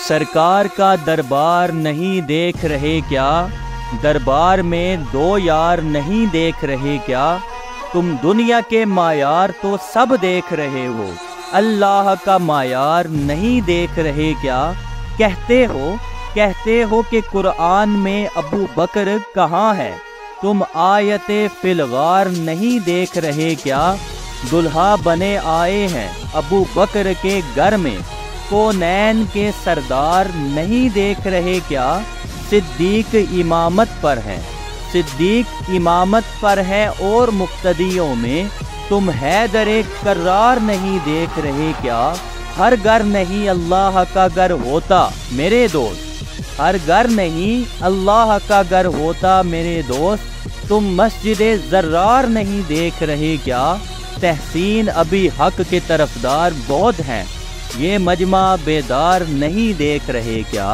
सरकार का दरबार नहीं देख रहे क्या, दरबार में दो यार नहीं देख रहे क्या। तुम दुनिया के मायार तो सब देख रहे हो, अल्लाह का मायार नहीं देख रहे क्या। कहते हो कि कुरान में अबू बकर कहाँ है, तुम आयते फिलगार नहीं देख रहे क्या। दुल्हा बने आए हैं अबू बकर के घर में, कौनैन के सरदार नहीं देख रहे क्या। सिद्दीक इमामत पर है, सिद्दीक इमामत पर है और मुक्तदियों में तुम हैदरे कर्रार नहीं देख रहे क्या। हर घर नहीं अल्लाह का घर होता मेरे दोस्त, हर घर नहीं अल्लाह का घर होता मेरे दोस्त। तुम मस्जिदे ज़र्रार नहीं देख रहे क्या। तहसीन अभी हक के तरफदार बहुत हैं, ये मजमा बेदार नहीं देख रहे क्या।